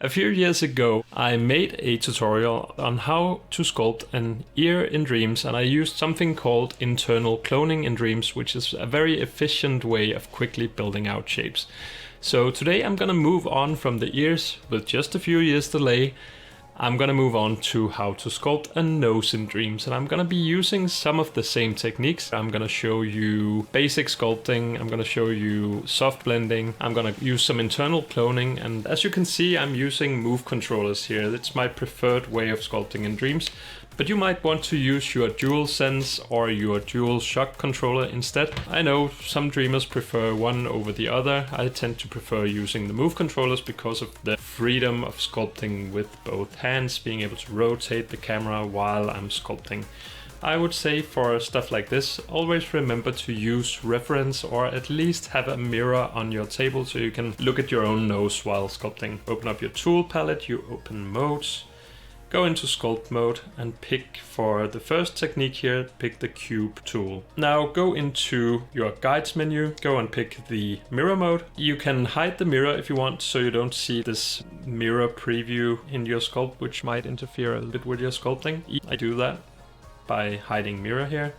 A few years ago, I made a tutorial on how to sculpt an ear in Dreams, and I used something called internal cloning in Dreams, which is a very efficient way of quickly building out shapes. So today I'm gonna move on from the ears with just a few years delay. I'm gonna move on to how to sculpt a nose in Dreams, and I'm gonna be using some of the same techniques. I'm gonna show you basic sculpting, I'm gonna show you soft blending, I'm gonna use some internal cloning, and as you can see, I'm using move controllers here. It's my preferred way of sculpting in Dreams, but you might want to use your DualSense or your DualShock controller instead. I know some dreamers prefer one over the other. I tend to prefer using the move controllers because of the freedom of sculpting with both hands, being able to rotate the camera while I'm sculpting. I would say for stuff like this, always remember to use reference or at least have a mirror on your table so you can look at your own nose while sculpting. Open up your tool palette, you open modes, go into sculpt mode and pick for the first technique here, pick the cube tool. Now go into your guides menu, go and pick the mirror mode. You can hide the mirror if you want so you don't see this mirror preview in your sculpt, which might interfere a little bit with your sculpting. I do that by hiding mirror here.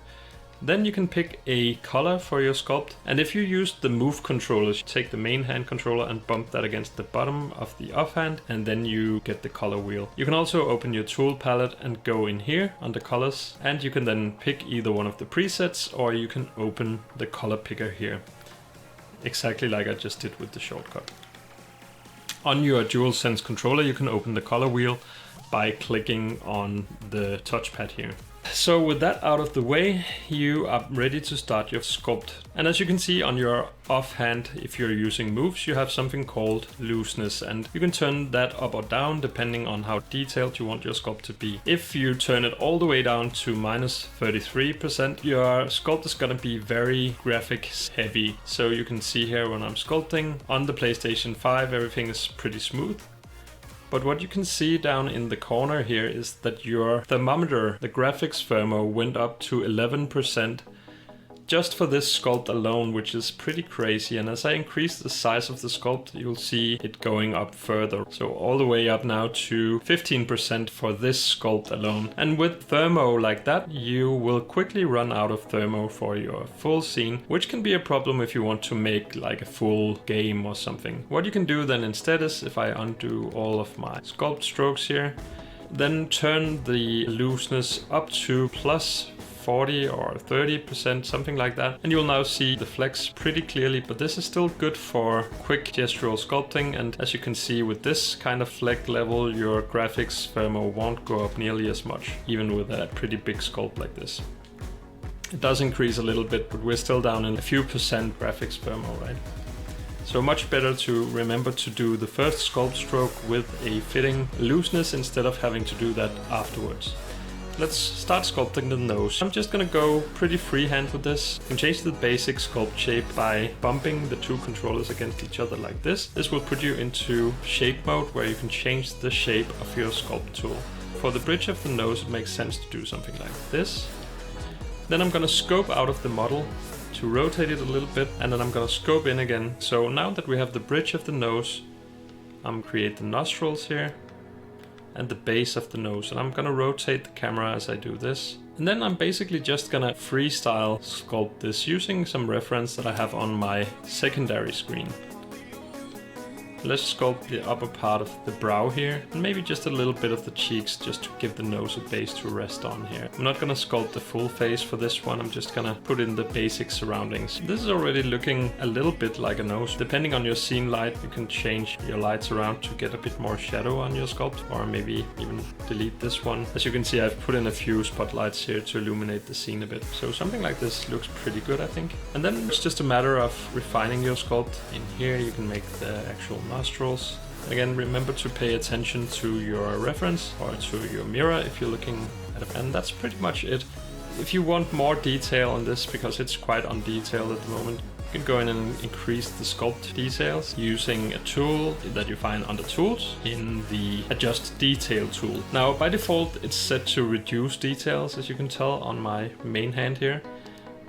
Then you can pick a color for your sculpt. And if you use the move controllers, take the main hand controller and bump that against the bottom of the offhand, and then you get the color wheel. You can also open your tool palette and go in here under colors, and you can then pick either one of the presets, or you can open the color picker here. Exactly like I just did with the shortcut. On your DualSense controller, you can open the color wheel by clicking on the touchpad here. So with that out of the way, you are ready to start your sculpt. And as you can see on your offhand, if you're using moves, you have something called looseness, and you can turn that up or down depending on how detailed you want your sculpt to be. If you turn it all the way down to -33%, your sculpt is gonna be very graphics heavy. So you can see here when I'm sculpting on the PlayStation 5, everything is pretty smooth. But what you can see down in the corner here is that your thermometer, the graphics firmware, went up to 11% just for this sculpt alone, which is pretty crazy. And as I increase the size of the sculpt, you'll see it going up further. So all the way up now to 15% for this sculpt alone. And with thermo like that, you will quickly run out of thermo for your full scene, which can be a problem if you want to make like a full game or something. What you can do then instead is, if I undo all of my sculpt strokes here, then turn the looseness up to plus 40 or 30%, something like that. And you'll now see the flex pretty clearly, but this is still good for quick gestural sculpting. And as you can see with this kind of flex level, your graphics firmware won't go up nearly as much, even with a pretty big sculpt like this. It does increase a little bit, but we're still down in a few percent graphics firmware, right? So much better to remember to do the first sculpt stroke with a fitting looseness instead of having to do that afterwards. Let's start sculpting the nose. I'm just gonna go pretty freehand with this. You can change the basic sculpt shape by bumping the two controllers against each other like this. This will put you into shape mode where you can change the shape of your sculpt tool. For the bridge of the nose, it makes sense to do something like this. Then I'm gonna scope out of the model to rotate it a little bit, and then I'm gonna scope in again. So now that we have the bridge of the nose, I'm gonna create the nostrils here and the base of the nose, and I'm gonna rotate the camera as I do this. And then I'm basically just gonna freestyle sculpt this using some reference that I have on my secondary screen. Let's sculpt the upper part of the brow here, and maybe just a little bit of the cheeks just to give the nose a base to rest on here. I'm not gonna sculpt the full face for this one, I'm just gonna put in the basic surroundings. This is already looking a little bit like a nose. Depending on your scene light, you can change your lights around to get a bit more shadow on your sculpt, or maybe even delete this one. As you can see, I've put in a few spotlights here to illuminate the scene a bit. So something like this looks pretty good, I think. And then it's just a matter of refining your sculpt. In here, you can make the actual nostrils. Again, remember to pay attention to your reference or to your mirror if you're looking at it. And that's pretty much it. If you want more detail on this, because it's quite undetailed at the moment, you can go in and increase the sculpt details using a tool that you find under tools in the adjust detail tool. Now by default it's set to reduce details, as you can tell on my main hand here.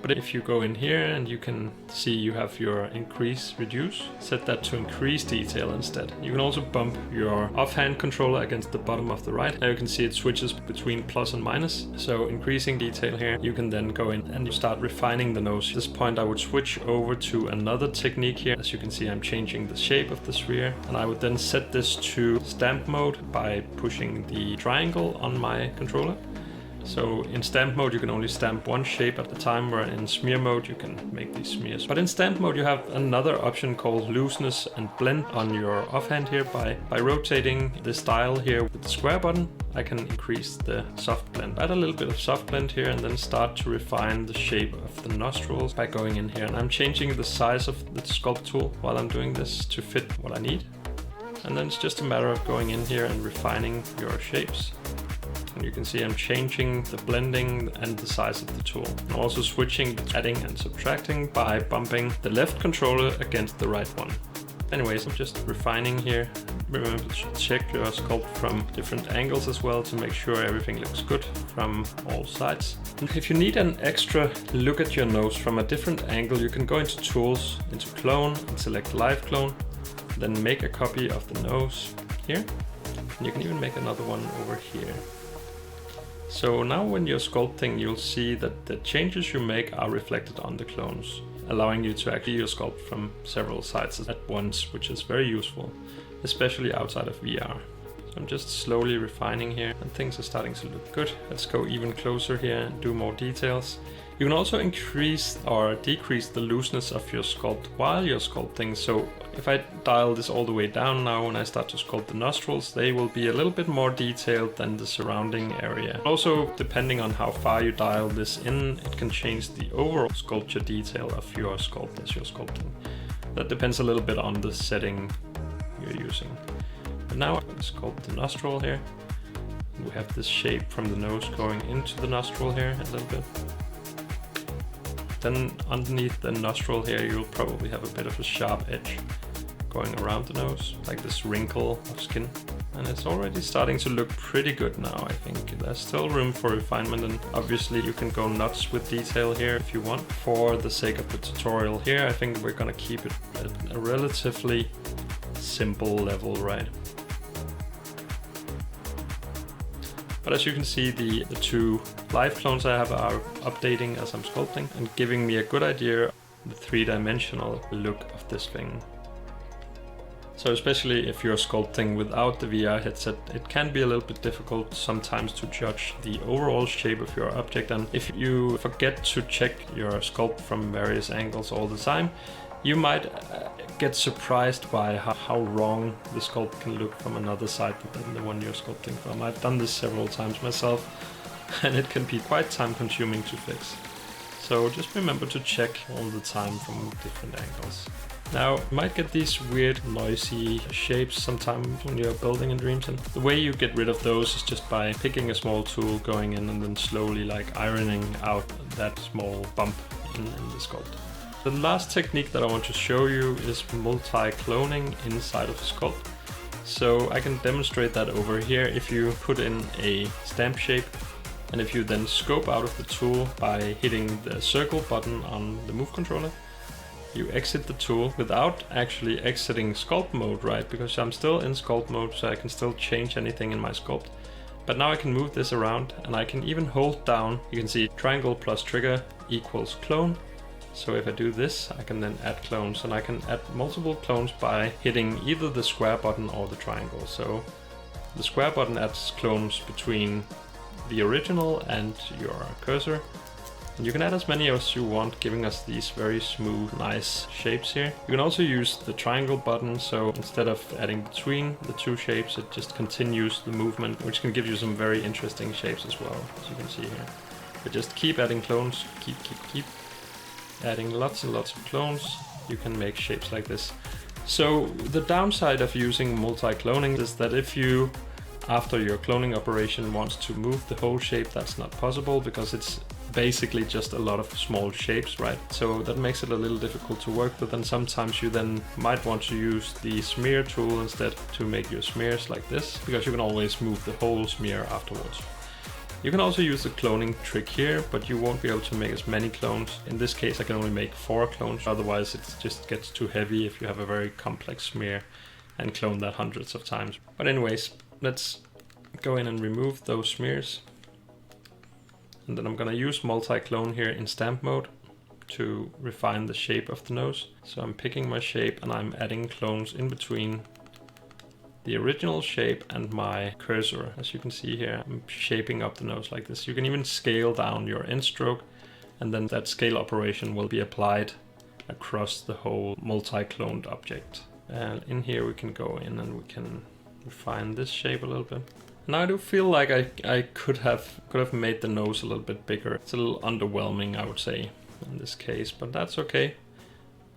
But if you go in here and you can see you have your increase, reduce, set that to increase detail instead. You can also bump your offhand controller against the bottom of the right. Now you can see it switches between plus and minus. So increasing detail here, you can then go in and you start refining the nose. At this point I would switch over to another technique here. As you can see, I'm changing the shape of the sphere, and I would then set this to stamp mode by pushing the triangle on my controller. So in stamp mode you can only stamp one shape at a time, where in smear mode you can make these smears. But in stamp mode you have another option called looseness and blend on your offhand here. By rotating this dial here with the square button, I can increase the soft blend. Add a little bit of soft blend here and then start to refine the shape of the nostrils by going in here. And I'm changing the size of the sculpt tool while I'm doing this to fit what I need. And then it's just a matter of going in here and refining your shapes. And you can see I'm changing the blending and the size of the tool. I'm also switching the adding and subtracting by bumping the left controller against the right one. Anyways, I'm just refining here. Remember to check your sculpt from different angles as well to make sure everything looks good from all sides. And if you need an extra look at your nose from a different angle, you can go into Tools, into Clone, and select Live Clone. Then make a copy of the nose here. And you can even make another one over here. So now when you're sculpting, you'll see that the changes you make are reflected on the clones, allowing you to actually sculpt from several sides at once, which is very useful, especially outside of VR. So I'm just slowly refining here and things are starting to look good. Let's go even closer here and do more details. You can also increase or decrease the looseness of your sculpt while you're sculpting. So if I dial this all the way down now, when I start to sculpt the nostrils, they will be a little bit more detailed than the surrounding area. Also, depending on how far you dial this in, it can change the overall sculpture detail of your sculpt as you're sculpting. That depends a little bit on the setting you're using. But now I'm going to sculpt the nostril here. We have this shape from the nose going into the nostril here a little bit. Then underneath the nostril here, you'll probably have a bit of a sharp edge going around the nose, like this wrinkle of skin. And it's already starting to look pretty good now, I think. There's still room for refinement, and obviously you can go nuts with detail here if you want. For the sake of the tutorial here, I think we're gonna keep it at a relatively simple level, right? But as you can see, the two live clones I have are updating as I'm sculpting and giving me a good idea of the three-dimensional look of this thing. So especially if you're sculpting without the VR headset, it can be a little bit difficult sometimes to judge the overall shape of your object. And if you forget to check your sculpt from various angles all the time, you might get surprised by how wrong the sculpt can look from another side than the one you're sculpting from. I've done this several times myself, and it can be quite time consuming to fix. So just remember to check all the time from different angles. Now, you might get these weird noisy shapes sometimes when you're building in Dreams, and the way you get rid of those is just by picking a small tool, going in and then slowly like ironing out that small bump in the sculpt. The last technique that I want to show you is multi-cloning inside of a sculpt. So I can demonstrate that over here. If you put in a stamp shape, and if you then scope out of the tool by hitting the circle button on the move controller, you exit the tool without actually exiting sculpt mode, right? Because I'm still in sculpt mode, so I can still change anything in my sculpt. But now I can move this around, and I can even hold down. You can see triangle plus trigger equals clone. So if I do this, I can then add clones, and I can add multiple clones by hitting either the square button or the triangle. So the square button adds clones between the original and your cursor. And you can add as many as you want, giving us these very smooth, nice shapes here. You can also use the triangle button, so instead of adding between the two shapes, it just continues the movement, which can give you some very interesting shapes as well, as you can see here. But just keep adding clones, keep adding lots and lots of clones. You can make shapes like this. So the downside of using multi-cloning is that if you, after your cloning operation, wants to move the whole shape, that's not possible because it's basically just a lot of small shapes, right? So that makes it a little difficult to work with, and sometimes you then might want to use the smear tool instead to make your smears like this, because you can always move the whole smear afterwards. You can also use the cloning trick here, but you won't be able to make as many clones. In this case, I can only make 4 clones, otherwise it just gets too heavy if you have a very complex smear and clone that hundreds of times. But anyways, let's go in and remove those smears. And then I'm gonna use multi-clone here in stamp mode to refine the shape of the nose. So I'm picking my shape and I'm adding clones in between the original shape and my cursor. As you can see here, I'm shaping up the nose like this. You can even scale down your end stroke, and then that scale operation will be applied across the whole multi-cloned object. And in here we can go in and we can refine this shape a little bit. Now I do feel like I could have made the nose a little bit bigger. It's a little underwhelming, I would say, in this case, but that's okay.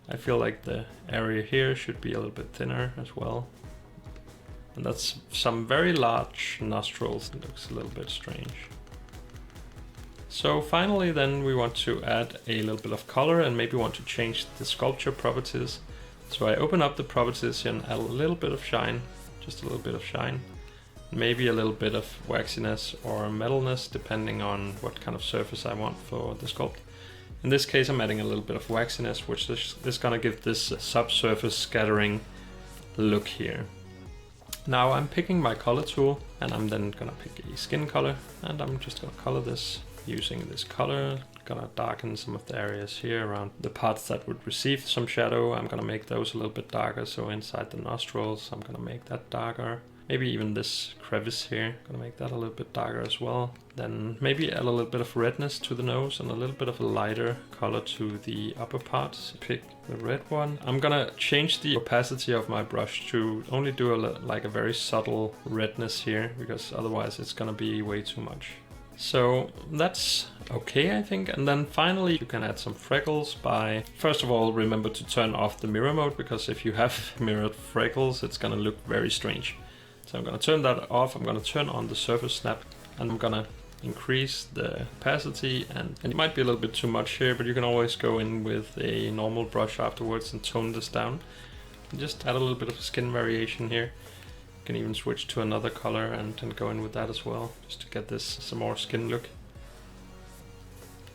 I feel like the area here should be a little bit thinner as well. And that's some very large nostrils. It looks a little bit strange. So finally then we want to add a little bit of color and maybe want to change the sculpture properties. So I open up the properties and add a little bit of shine, just a little bit of shine. Maybe a little bit of waxiness or metalness depending on what kind of surface I want for the sculpt. In this case I'm adding a little bit of waxiness, which is gonna give this subsurface scattering look here. Now I'm picking my color tool and I'm then gonna pick a skin color and I'm just gonna color this using this color. Gonna darken some of the areas here around the parts that would receive some shadow. I'm gonna make those a little bit darker. So inside the nostrils, I'm gonna make that darker. Maybe even this crevice here, gonna make that a little bit darker as well. Then maybe add a little bit of redness to the nose and a little bit of a lighter color to the upper parts. Pick the red one. I'm gonna change the opacity of my brush to only do like a very subtle redness here, because otherwise it's gonna be way too much. So that's okay, I think. And then finally you can add some freckles by, first of all, remember to turn off the mirror mode, because if you have mirrored freckles, it's gonna look very strange. So I'm gonna turn that off. I'm gonna turn on the surface snap and I'm gonna increase the opacity, and it might be a little bit too much here, but you can always go in with a normal brush afterwards and tone this down. And just add a little bit of skin variation here. You can even switch to another color and go in with that as well, just to get this some more skin look.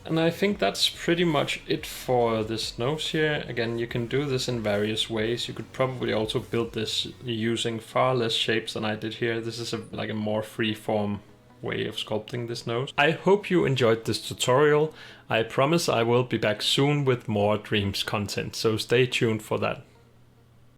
And I think that's pretty much it for this nose here. Again, you can do this in various ways. You could probably also build this using far less shapes than I did here. This is like a more free-form way of sculpting this nose. I hope you enjoyed this tutorial. I promise I will be back soon with more Dreams content, so stay tuned for that.